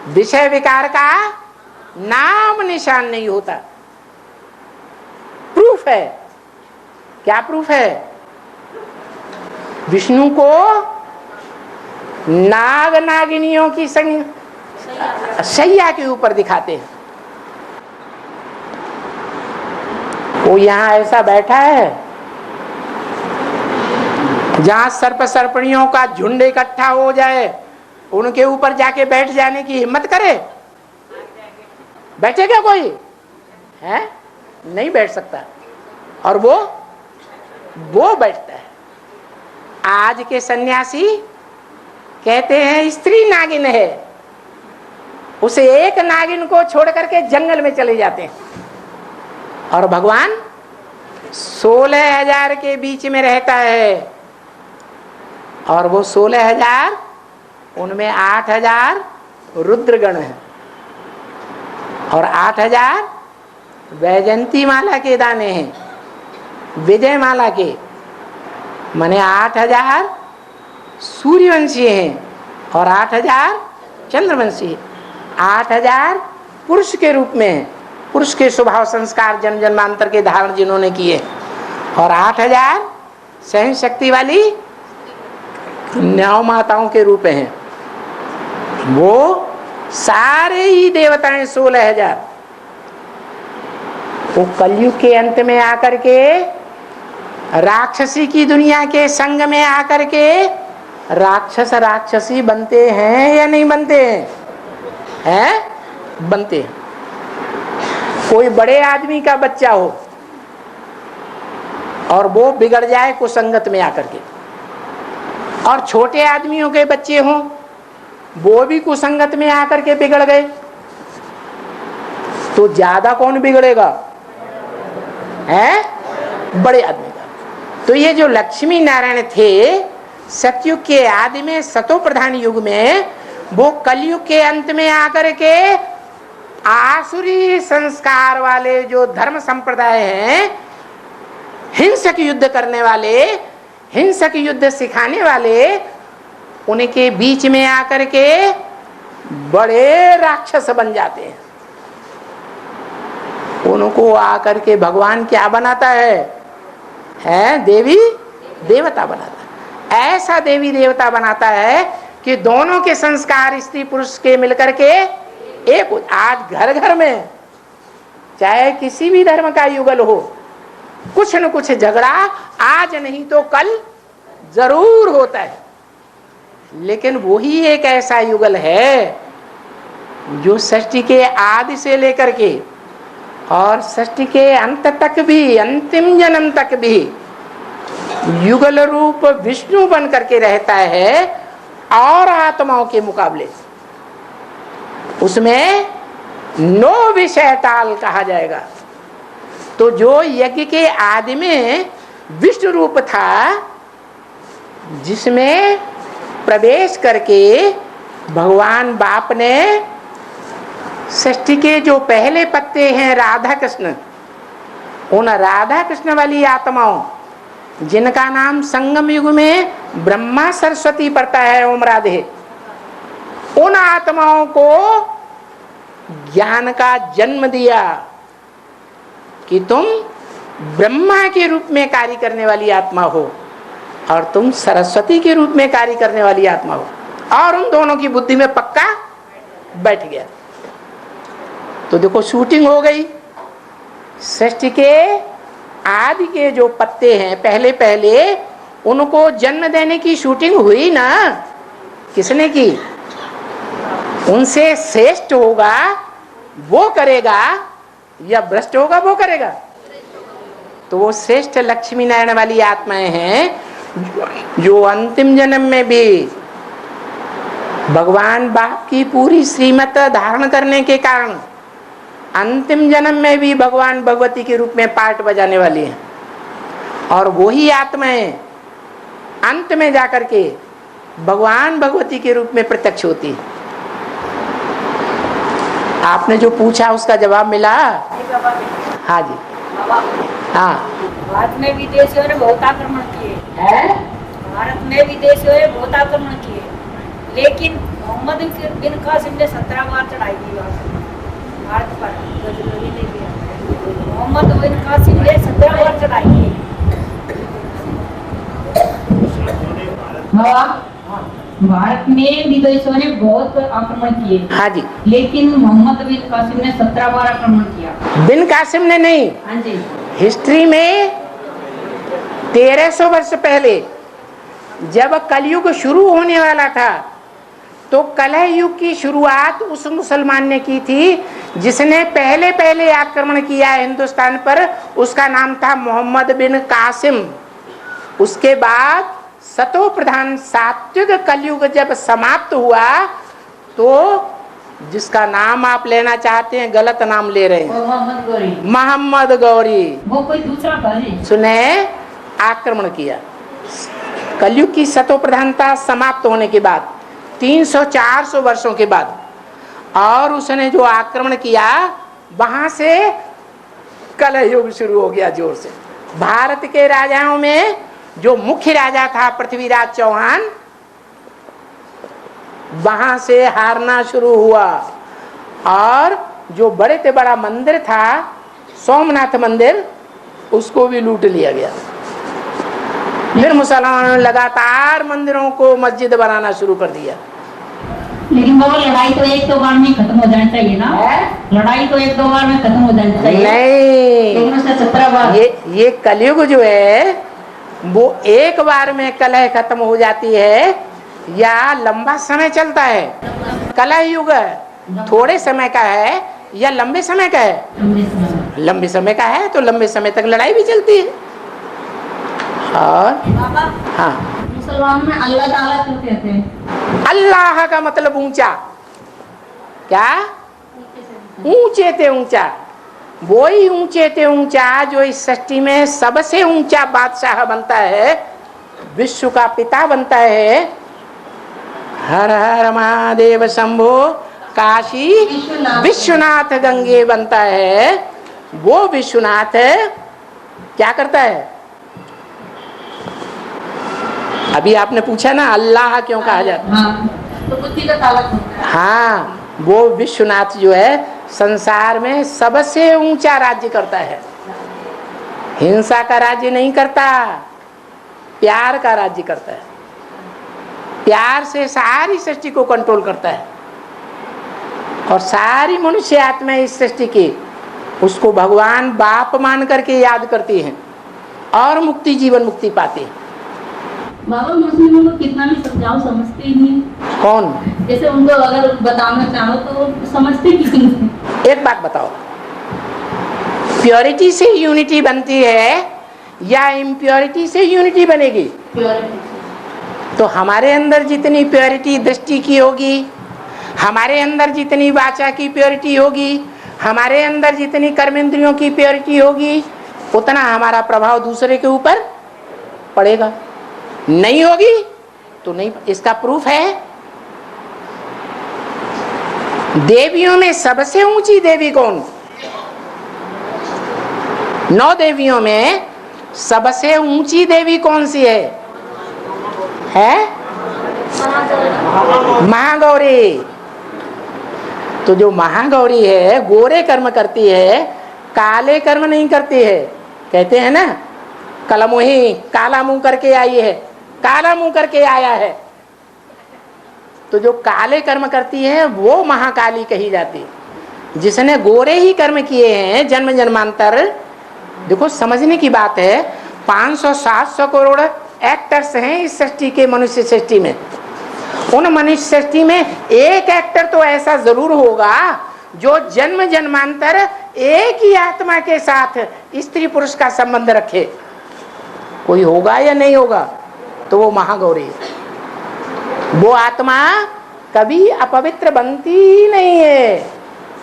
विषय विकार का नाम निशान नहीं होता। प्रूफ है, क्या प्रूफ है? विष्णु को नाग नागिनियों की शैया के ऊपर दिखाते हैं। वो यहां ऐसा बैठा है जहां सर्प सर्पणियों का झुंड इकट्ठा हो जाए, उनके ऊपर जाके बैठ जाने की हिम्मत करे? बैठेगा कोई? है नहीं बैठ सकता। और वो बैठता है। आज के सन्यासी कहते हैं स्त्री नागिन है, उसे एक नागिन को छोड़ करके जंगल में चले जाते हैं। और भगवान 16,000 के बीच में रहता है, और वो 16,000 उनमें 8,000 रुद्रगण है और 8,000 वैजंती माला के दाने हैं, विजय माला के, माने 8,000 सूर्यवंशी हैं और 8,000 चंद्रवंशी। 8,000 पुरुष के रूप में है, पुरुष के स्वभाव संस्कार जन्म जन्मांतर के धारण जिन्होंने किए, और 8,000 सहन शक्ति वाली न्याव माताओं के रूप हैं। वो सारे ही देवताएं 16,000 वो कलयुग के अंत में आकर के राक्षसी की दुनिया के संग में आकर के राक्षस राक्षसी बनते हैं या नहीं बनते हैं? हैं? बनते हैं। कोई बड़े आदमी का बच्चा हो और वो बिगड़ जाए कुसंगत में आकर के, और छोटे आदमियों के बच्चे हों वो भी कुसंगत में आकर के बिगड़ गए, तो ज्यादा कौन बिगड़ेगा? है बड़े आदमी का। तो ये जो लक्ष्मी नारायण थे सतयुग के आदि में, सतो प्रधान युग में, वो कलयुग के अंत में आकर के आसुरी संस्कार वाले जो धर्म संप्रदाय हैं, हिंसक युद्ध करने वाले, हिंसक युद्ध सिखाने वाले, उनके बीच में आकर के बड़े राक्षस बन जाते हैं। उनको आकर के भगवान क्या बनाता है देवी देवता बनाता है। ऐसा देवी देवता बनाता है कि दोनों के संस्कार स्त्री पुरुष के मिलकर के एक। आज घर घर में चाहे किसी भी धर्म का युगल हो, कुछ न कुछ झगड़ा आज नहीं तो कल जरूर होता है। लेकिन वही एक ऐसा युगल है जो सृष्टि के आदि से लेकर के और सृष्टि के अंत तक भी, अंतिम जन्म तक भी युगल रूप विष्णु बन करके रहता है। और आत्माओं के मुकाबले उसमें नो विषय टाल कहा जाएगा। तो जो यज्ञ के आदि में विष्णु रूप था, जिसमें प्रवेश करके भगवान बाप ने सृष्टि के जो पहले पत्ते हैं राधा कृष्ण, उन राधा कृष्ण वाली आत्माओं जिनका नाम संगम युग में ब्रह्मा सरस्वती पड़ता है, ओम राधे, उन आत्माओं को ज्ञान का जन्म दिया कि तुम ब्रह्मा के रूप में कार्य करने वाली आत्मा हो और तुम सरस्वती के रूप में कार्य करने वाली आत्मा हो। और उन दोनों की बुद्धि में पक्का बैठ गया। तो देखो शूटिंग हो गई। सृष्टि के आदि के जो पत्ते हैं पहले पहले, उनको जन्म देने की शूटिंग हुई ना। किसने की? उनसे श्रेष्ठ होगा वो करेगा या भ्रष्ट होगा वो करेगा? तो वो श्रेष्ठ लक्ष्मी नारायण वाली आत्माएं हैं जो अंतिम जन्म में भी भगवान बाप की पूरी श्रीमत धारण करने के कारण अंतिम जन्म में भी भगवान भगवती के रूप में पार्ट बजाने वाली है। और वही आत्माएं अंत में जाकर के भगवान भगवती के रूप में प्रत्यक्ष होती है। आपने जो पूछा उसका जवाब मिला? हाँ जी, हाँ। भारत में विदेशियों ने बहुत आक्रमण किए, भारत में विदेशियों ने बहुत आक्रमण किए, लेकिन मोहम्मद बिन कासिम ने 17 बार चढ़ाई की भारत पर। मोहम्मद बिन कासिम ने 17 बार चढ़ाई की। भारत में विदेशियों ने बहुत आक्रमण किए, हाँ जी, लेकिन मोहम्मद बिन कासिम ने 17 बार आक्रमण किया। बिन कासिम ने नहीं, हाँ जी। हिस्ट्री में 1300 वर्ष पहले जब कलयुग शुरू होने वाला था, तो कलह युग की शुरुआत उस मुसलमान ने की थी जिसने पहले पहले आक्रमण किया हिंदुस्तान पर। उसका नाम था मोहम्मद बिन कासिम। उसके बाद सतो प्रधान सात्विक कलयुग जब समाप्त हुआ, तो जिसका नाम आप लेना चाहते हैं गलत नाम ले रहे हैं, मोहम्मद गौरी, वो कोई दूसरा था जी। सुने, आक्रमण किया। कलयुग की सतो प्रधानता समाप्त होने के बाद 300-400 वर्षों के बाद, और उसने जो आक्रमण किया वहां से कलह युग शुरू हो गया जोर से। भारत के राजाओं में जो मुख्य राजा था पृथ्वीराज चौहान, वहां से हारना शुरू हुआ। और जो बड़े से बड़ा मंदिर था सोमनाथ मंदिर, उसको भी लूट लिया गया। फिर मुसलमानों ने लगातार मंदिरों को मस्जिद बनाना शुरू कर दिया। लेकिन बाबा लड़ाई तो एक दो बार में खत्म हो जानी चाहिए ना? लड़ाई तो एक दो बार में खत्म हो जानी चाहिए। नहीं, 17 बार। ये कलयुग जो है वो एक बार में कलह खत्म हो जाती है या लंबा समय चलता है? कलह युग थोड़े समय का है या लंबे समय का है? लंबे समय का है, तो लंबे समय तक लड़ाई भी चलती है। और हाँ, मुसलमान में अल्लाह ताला क्यों कहते हैं? अल्लाह का मतलब ऊंचा, क्या? ऊंचे ते ऊंचा। वही ऊंचे ते ऊंचा जो इस सृष्टि में सबसे ऊंचा बादशाह बनता है, विश्व का पिता बनता है, हर हर महादेव शंभो काशी विश्वनाथ गंगे बनता है। वो विश्वनाथ क्या करता है? अभी आपने पूछा ना अल्लाह क्यों कहा जाता है? तो बुद्धि का ताला खोलता है। हाँ, वो विश्वनाथ जो है संसार में सबसे ऊंचा राज्य करता है। हिंसा का राज्य नहीं करता, प्यार का राज्य करता है। प्यार से सारी सृष्टि को कंट्रोल करता है और सारी मनुष्य आत्मा इस सृष्टि की उसको भगवान बाप मान करके याद करती हैं और मुक्ति जीवन मुक्ति पाती है। बाबा मुस्लिमों को कितना भी समझाओ समझते ही नहीं। कौन? जैसे उनको अगर बताना चाहो तो वो समझते किसी नहीं। एक बात बताओ, प्योरिटी से यूनिटी बनती है या इम्प्योरिटी से यूनिटी बनेगी? तो हमारे अंदर जितनी प्योरिटी दृष्टि की होगी, हमारे अंदर जितनी वाचा की प्योरिटी होगी, हमारे अंदर जितनी कर्मेंद्रियों की प्योरिटी होगी, उतना हमारा प्रभाव दूसरे के ऊपर पड़ेगा। नहीं होगी तो नहीं। इसका प्रूफ है देवियों में सबसे ऊंची देवी कौन? 9 देवियों में सबसे ऊंची देवी कौन सी है? महागौरी। तो जो महागौरी है गोरे कर्म करती है, काले कर्म नहीं करती है। कहते हैं ना कलमुही काला मुंह करके आई है, काला मुंह करके आया है। तो जो काले कर्म करती है वो महाकाली कही जाती है। जिसने गोरे ही कर्म किए हैं जन्म जन्मांतर, देखो समझने की बात है, 500-700 करोड़ एक्टर्स हैं इस सृष्टि के, मनुष्य सृष्टि में। उन मनुष्य सृष्टि में एक एक्टर तो ऐसा जरूर होगा जो जन्म जन्मांतर एक ही आत्मा के साथ स्त्री पुरुष का संबंध रखे। कोई होगा या नहीं होगा? तो वो महागौरी है। वो आत्मा कभी अपवित्र बनती ही नहीं है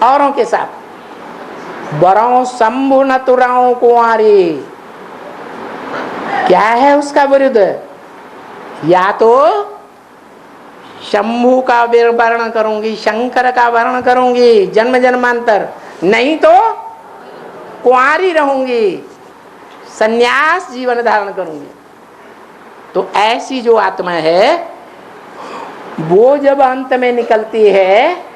औरों के साथ। बरों शंभु न तुराओं कुंवारी, क्या है उसका विरुद्ध? या तो शंभु का वर्ण करूंगी, शंकर का वर्ण करूंगी जन्म जन्मांतर, नहीं तो कुंवारी रहूंगी, संन्यास जीवन धारण करूंगी। तो ऐसी जो आत्मा है वो जब अंत में निकलती है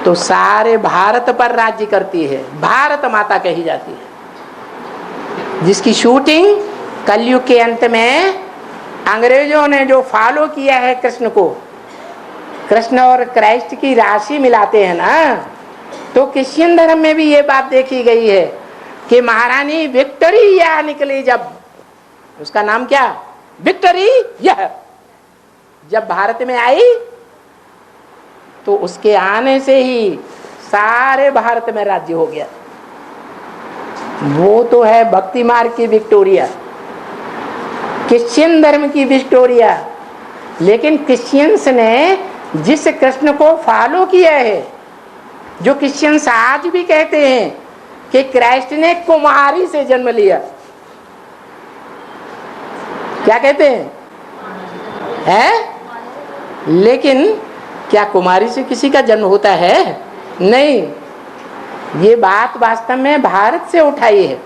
तो सारे भारत पर राज्य करती है, भारत माता कही जाती है। जिसकी शूटिंग कलयुग के अंत में अंग्रेजों ने जो फॉलो किया है कृष्ण को, कृष्ण और क्राइस्ट की राशि मिलाते हैं ना, तो क्रिश्चियन धर्म में भी ये बात देखी गई है कि महारानी विक्टोरिया निकली, जब उसका नाम क्या, विक्टोरी, यह जब भारत में आई तो उसके आने से ही सारे भारत में राज्य हो गया। वो तो है भक्ति मार्ग की विक्टोरिया, क्रिश्चियन धर्म की विक्टोरिया। लेकिन क्रिश्चियंस ने जिस कृष्ण को फॉलो किया है, जो क्रिश्चियंस आज भी कहते हैं कि क्राइस्ट ने कुमारी से जन्म लिया, क्या कहते हैं? लेकिन क्या कुमारी से किसी का जन्म होता है? नहीं। ये बात वास्तव में भारत से उठाई है।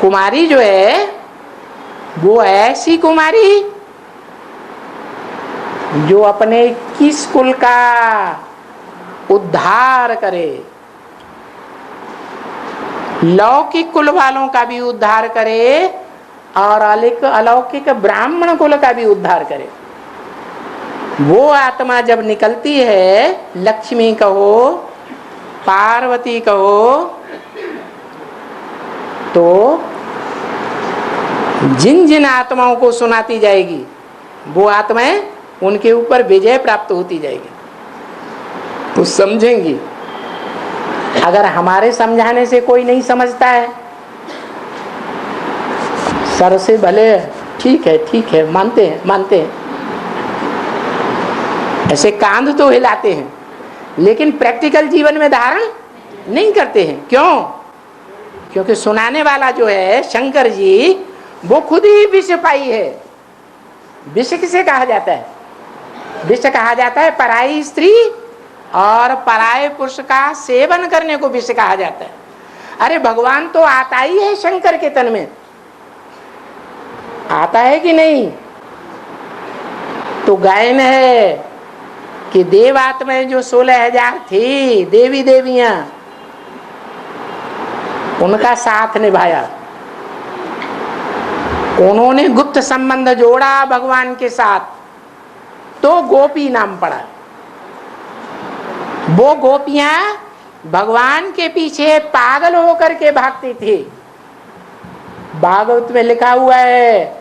कुमारी जो है वो ऐसी कुमारी जो अपने किस कुल का उद्धार करे, लौकिक कुल वालों का भी उद्धार करे और अलौकिक ब्राह्मण कुल का भी उद्धार करे। वो आत्मा जब निकलती है, लक्ष्मी कहो, पार्वती कहो, तो जिन जिन आत्माओं को सुनाती जाएगी वो आत्माएं उनके ऊपर विजय प्राप्त होती जाएगी। तो समझेंगी। अगर हमारे समझाने से कोई नहीं समझता है, सर से भले ठीक है मानते हैं, ऐसे कांध तो हिलाते हैं, लेकिन प्रैक्टिकल जीवन में धारण नहीं करते हैं। क्यों? क्योंकि सुनाने वाला जो है शंकर जी, वो खुद ही विष पाई है। विष किसे कहा जाता है? विष कहा जाता है पराई स्त्री और पराये पुरुष का सेवन करने को विष कहा जाता है। अरे भगवान तो आता ही है शंकर के तन में, आता है कि नहीं? तो गायन है कि देव आत्माएं जो 16,000 थी, देवी देवियां, उनका साथ निभाया। उन्होंने गुप्त संबंध जोड़ा भगवान के साथ, तो गोपी नाम पड़ा। वो गोपियां भगवान के पीछे पागल होकर के भागती थी। भागवत में लिखा हुआ है,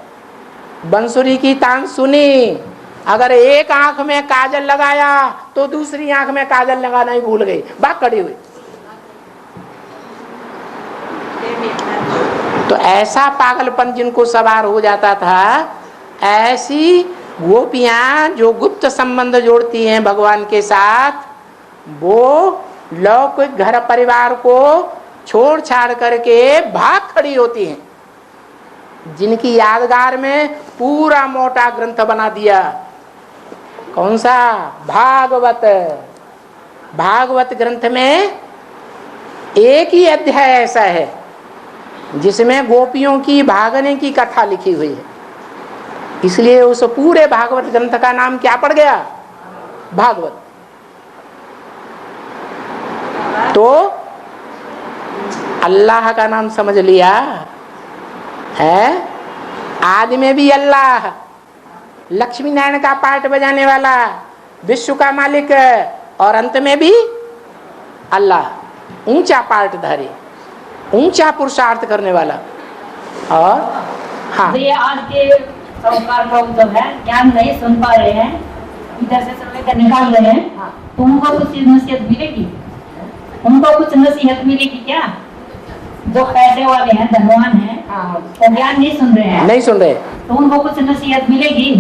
बंसुरी की तान सुनी, अगर एक आंख में काजल लगाया तो दूसरी आंख में काजल लगाना ही भूल गई, भाग खड़ी हुई। तो ऐसा पागलपन जिनको सवार हो जाता था, ऐसी गोपियां जो गुप्त संबंध जोड़ती हैं भगवान के साथ, वो लौकिक घर परिवार को छोड़ छाड़ करके भाग खड़ी होती हैं, जिनकी यादगार में पूरा मोटा ग्रंथ बना दिया। कौन सा? भागवत। भागवत ग्रंथ में एक ही अध्याय ऐसा है जिसमें गोपियों की भागने की कथा लिखी हुई है, इसलिए उस पूरे भागवत ग्रंथ का नाम क्या पड़ गया? भागवत। तो अल्लाह का नाम समझ लिया है, आदि में भी अल्लाह, लक्ष्मी नारायण का पार्ट बजाने वाला, विश्व का मालिक, और अंत में भी अल्लाह, ऊंचा पार्टधारी, ऊंचा पुरुषार्थ करने वाला। और हाँ, तो ये आज के साहूकार लोग जो है ज्ञान नहीं सुन पा रहे हैं, इधर से सब लेकर निकाल रहे हैं, तो उनको कुछ नसीहत मिलेगी? उनको कुछ नसीहत मिलेगी क्या? जो पैसे वाले हैं, धनवान हैं, वो ज्ञान नहीं सुन रहे हैं, नहीं सुन रहे, तो उनको कुछ नसीहत मिलेगी?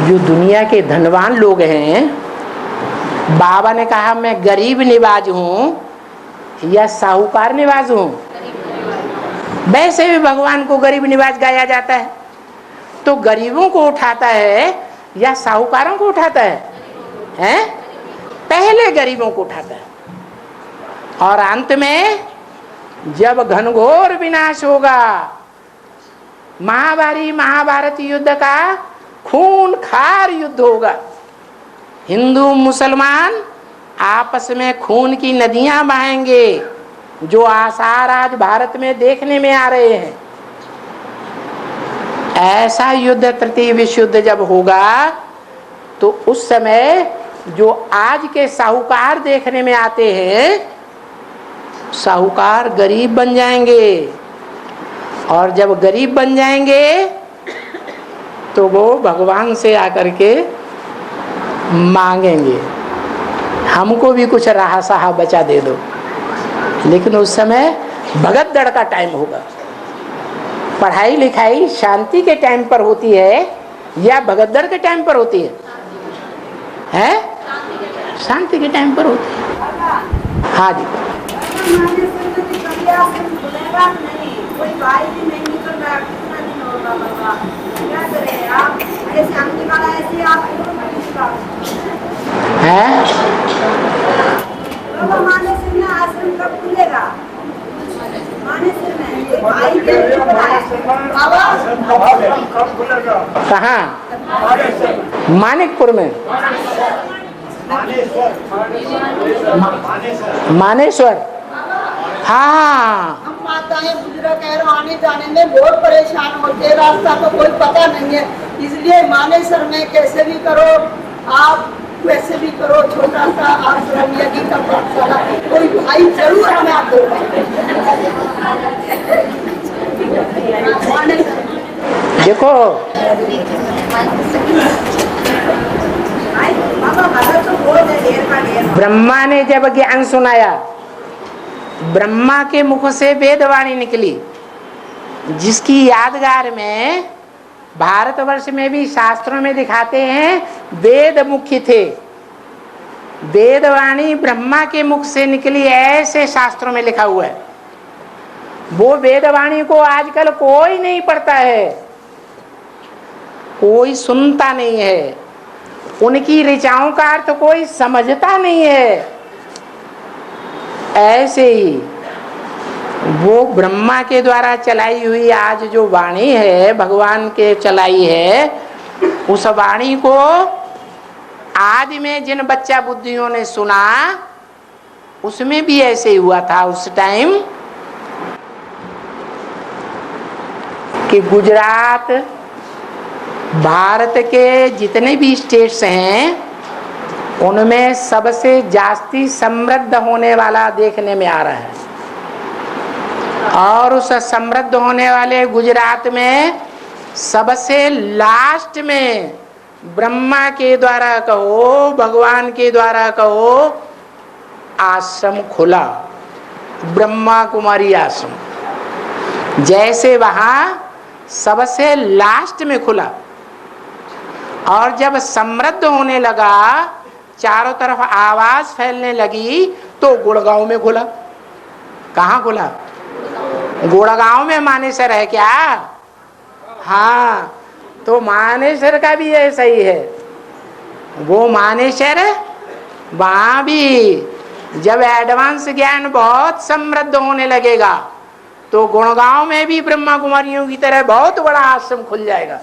जो दुनिया के धनवान लोग हैं, बाबा ने कहा मैं गरीब निवाज हूं या साहूकार निवाज हूं? वैसे भी भगवान को गरीब निवाज गाया जाता है, तो गरीबों को उठाता है या साहूकारों को उठाता है? हैं? पहले गरीबों को उठाता है, और अंत में जब घनघोर विनाश होगा, महाभारत युद्ध का खून खार युद्ध होगा, हिंदू मुसलमान आपस में खून की नदियां बहाएंगे, जो आसार आज भारत में देखने में आ रहे हैं। ऐसा युद्ध, तृतीय विश्व युद्ध जब होगा, तो उस समय जो आज के साहूकार देखने में आते हैं, साहूकार गरीब बन जाएंगे, और जब गरीब बन जाएंगे तो वो भगवान से आकर के मांगेंगे, हमको भी कुछ राह साहा बचा दे दो। लेकिन उस समय भगदड़ का टाइम होगा। पढ़ाई लिखाई शांति के टाइम पर होती है या भगदड़ के टाइम पर होती है? शांति के टाइम पर होती है। हाँ जी, कोई भाई भी नहीं निकल रहा, कितना दिन होगा बाबा, क्या करें आप? ऐसे हम निकाला, ऐसे आप है? बाबा माने से ना आश्रम कब खुलेगा? माने से में एक भाई के बाबा कहाँ? मानिकपुर में, मानेश्वर। हाँ, हम माताएं बुजुर्ग कह रहे आने जाने में बहुत परेशान होते हैं, रास्ता तो कोई पता नहीं है, इसलिए मानेसर में कैसे भी करो, आप वैसे भी करो, छोटा सा आश्रम या गीता पाठशाला, कोई भाई जरूर हमें आप दो। देखो ब्रह्मा ने जब ज्ञान सुनाया, ब्रह्मा के मुख से वेदवाणी निकली, जिसकी यादगार में भारतवर्ष में भी शास्त्रों में दिखाते हैं वेद मुख्य थे। वेदवाणी ब्रह्मा के मुख से निकली, ऐसे शास्त्रों में लिखा हुआ है। वो वेदवाणी को आजकल कोई नहीं पढ़ता है, कोई सुनता नहीं है, उनकी ऋचाओं का अर्थ कोई समझता नहीं है। ऐसे ही वो ब्रह्मा के द्वारा चलाई हुई आज जो वाणी है, भगवान के चलाई है, उस वाणी को आदि में जिन बच्चा बुद्धियों ने सुना, उसमें भी ऐसे ही हुआ था उस टाइम कि गुजरात, भारत के जितने भी स्टेट्स हैं, उनमें सबसे जास्ती समृद्ध होने वाला देखने में आ रहा है। और उस समृद्ध होने वाले गुजरात में सबसे लास्ट में ब्रह्मा के द्वारा कहो, भगवान के द्वारा कहो, आश्रम खुला, ब्रह्मा कुमारी आश्रम। जैसे वहां सबसे लास्ट में खुला और जब समृद्ध होने लगा, चारों तरफ आवाज फैलने लगी, तो गुड़गांव में खुला। कहाँ खुला? गुड़गांव में मानेसर है क्या? हाँ, तो मानेसर का भी ऐसा ही है। वो मानेसर वहां भी जब एडवांस ज्ञान बहुत समृद्ध होने लगेगा, तो गुड़गांव में भी ब्रह्मा कुमारियों की तरह बहुत बड़ा आश्रम खुल जाएगा।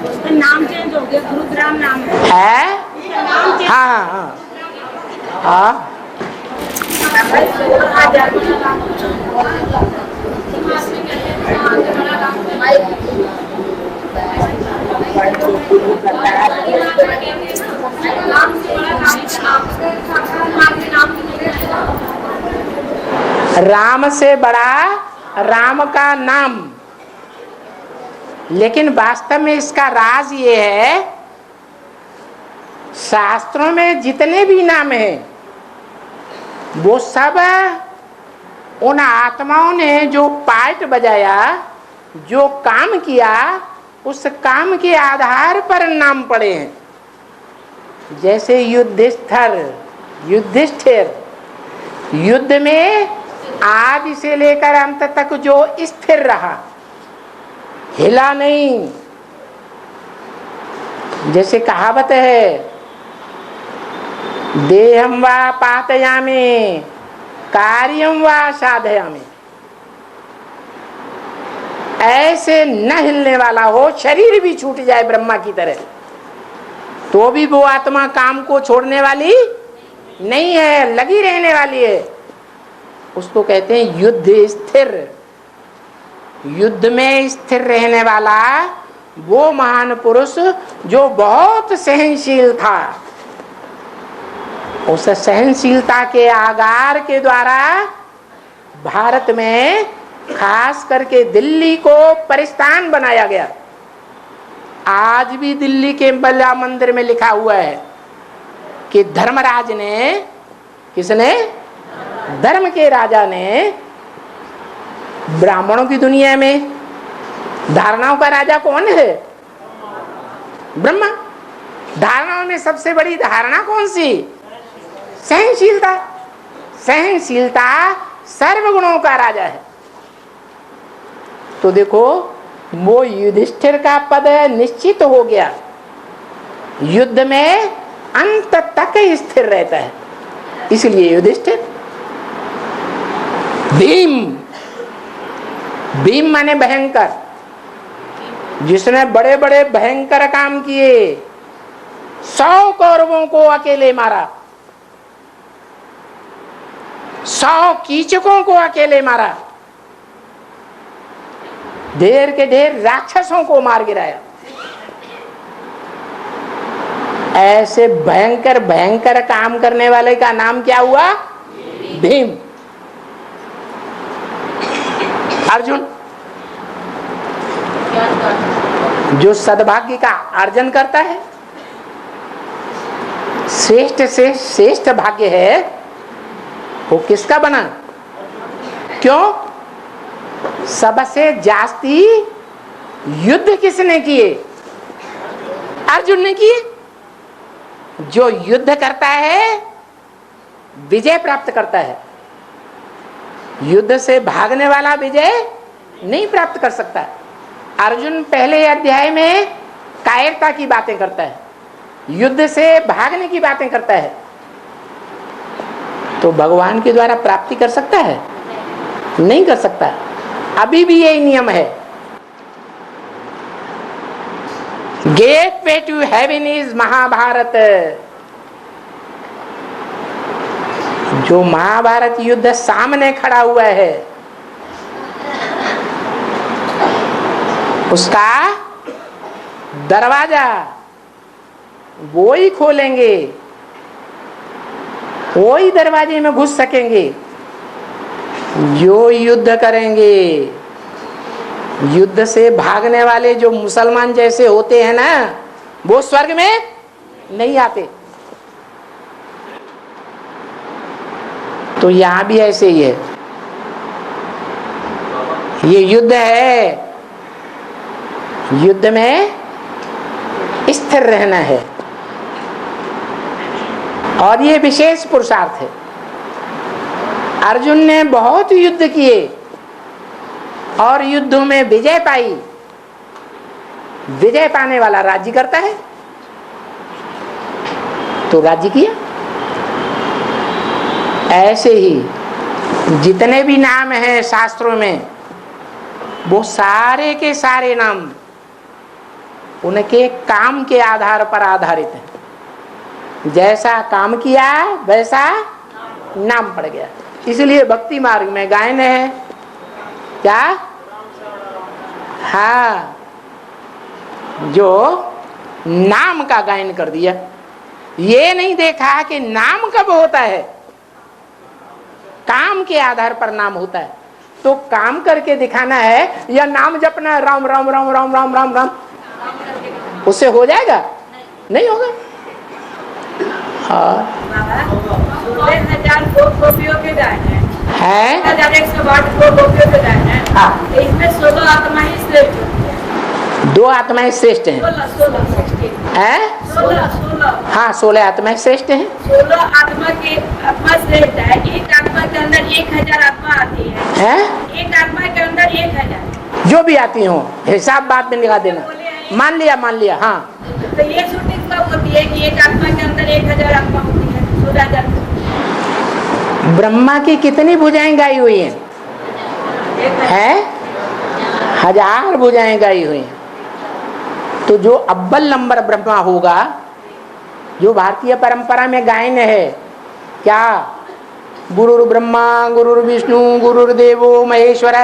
उसका नाम चेंज हो गया, गुरुग्राम नाम है। हाँ हाँ हाँ, राम से बड़ा राम का नाम। लेकिन वास्तव में इसका राज ये है, शास्त्रों में जितने भी नाम हैं, वो सब उन आत्माओं ने जो पार्ट बजाया, जो काम किया, उस काम के आधार पर नाम पड़े हैं। जैसे युधिष्ठिर युद्ध में आदि से लेकर अंत तक जो स्थिर रहा, हिला नहीं। जैसे कहावत है, देहम वा पातयामि कार्यम वा साधयामि। ऐसे न हिलने वाला हो, शरीर भी छूट जाए ब्रह्मा की तरह, तो भी वो आत्मा काम को छोड़ने वाली नहीं है, लगी रहने वाली है। उसको कहते हैं युद्ध स्थिर। युद्ध में स्थिर रहने वाला वो महान पुरुष जो बहुत सहनशील था। उस सहनशीलता के आगार के द्वारा भारत में खास करके दिल्ली को परिस्थान बनाया गया। आज भी दिल्ली के बिरला मंदिर में लिखा हुआ है कि धर्मराज ने, किसने? धर्म के राजा ने ब्राह्मणों की दुनिया में धारणाओं का राजा कौन है? ब्रह्मा। धारणाओं में सबसे बड़ी धारणा कौन सी? सहनशीलता। सहनशीलता सर्वगुणों का राजा है। तो देखो, वो युधिष्ठिर का पद निश्चित हो गया, युद्ध में अंत तक स्थिर रहता है, इसलिए युधिष्ठिर। भीम माने भयंकर, जिसने बड़े बड़े भयंकर काम किए, 100 कौरवों को अकेले मारा, 100 कीचकों को अकेले मारा, ढेर के ढेर राक्षसों को मार गिराया। ऐसे भयंकर भयंकर काम करने वाले का नाम क्या हुआ? भीम। अर्जुन, जो सद्भाग्य का अर्जन करता है, श्रेष्ठ से श्रेष्ठ भाग्य है, वो किसका बना? क्यों? सबसे जास्ती युद्ध किसने किए? अर्जुन ने किए। जो युद्ध करता है विजय प्राप्त करता है, युद्ध से भागने वाला विजय नहीं प्राप्त कर सकता। अर्जुन पहले अध्याय में कायरता की बातें करता है, युद्ध से भागने की बातें करता है, तो भगवान के द्वारा प्राप्ति कर सकता है? नहीं कर सकता। अभी भी यही नियम है। Gateway to heaven is Mahabharat. जो महाभारत युद्ध सामने खड़ा हुआ है, उसका दरवाजा वो ही खोलेंगे, वो ही दरवाजे में घुस सकेंगे जो युद्ध करेंगे। युद्ध से भागने वाले जो मुसलमान जैसे होते हैं ना, वो स्वर्ग में नहीं आते। तो यहां भी ऐसे ही है। ये युद्ध है, युद्ध में स्थिर रहना है, और ये विशेष पुरुषार्थ है। अर्जुन ने बहुत युद्ध किए और युद्धों में विजय पाई। विजय पाने वाला राज्य करता है, तो राज्य किया। ऐसे ही जितने भी नाम हैं शास्त्रों में, वो सारे के सारे नाम उनके काम के आधार पर आधारित है। जैसा काम किया वैसा नाम पड़ गया। इसलिए भक्ति मार्ग में गायन है क्या? हाँ, जो नाम का गायन कर दिया। ये नहीं देखा कि नाम कब होता है, काम के आधार पर नाम होता है। तो काम करके दिखाना है या नाम जपना है, राम राम राम राम राम राम राम, उससे हो जाएगा? नहीं होगा। हाँ, 16,000 गोपियों के गायन है, है 1,108 गोपियों के गायन है। हाँ। तो इसमें 16 आत्मा ही श्रेष्ठ होती है। 2 आत्माएं श्रेष्ठ हैं। 16 हैं? 16 हाँ, 16 आत्माएं श्रेष्ठ हैं। 16 आत्मा श्रेष्ठ है। एक आत्मा के अंदर 1,000 आत्मा आती है। हैं? एक आत्मा के अंदर 1,000 जो भी आती हो, हिसाब बाद में लगा देना। मान लिया। हाँ, तो ये शूटिंग कब होती है कि एक आत्मा के अंदर 1,000 आत्मा होती है? 16,000। ब्रह्मा की कितनी भुजाएं गाई हुई हैं? हैं? 1000 भुजाएं गाई हुई हैं। तो जो अव्वल नंबर ब्रह्मा होगा, जो भारतीय परंपरा में गायन है क्या? गुरुर् ब्रह्मा गुरुर्विष्णु गुरुर्देवो महेश्वर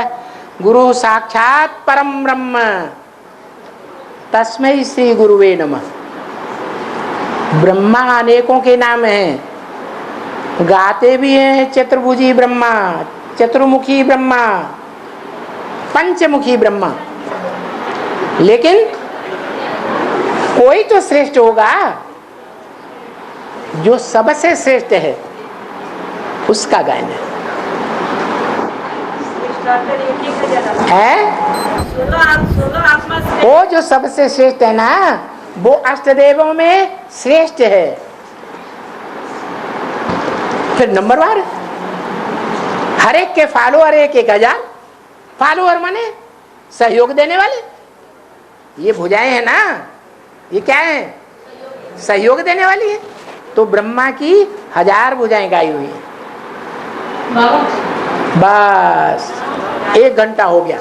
गुरु साक्षात परम ब्रह्म तस्मै श्री गुरुवे नमः। ब्रह्मा अनेकों के नाम हैं, गाते भी हैं चतुर्भुजी ब्रह्मा, चतुर्मुखी ब्रह्मा, पंचमुखी ब्रह्मा। लेकिन कोई तो श्रेष्ठ होगा, जो सबसे श्रेष्ठ है उसका गायन है। 16 आत्मा वो जो सबसे श्रेष्ठ है ना, वो अष्टदेवों में श्रेष्ठ है। फिर नंबरवार, हर एक के फॉलोअर 1,000 फॉलोअर माने सहयोग देने वाले। ये भुजाएं हैं ना, ये क्या है? सहयोग देने वाली है। तो ब्रह्मा की 1000 भुजाएं गाई हुई है। बस 1 घंटा हो गया।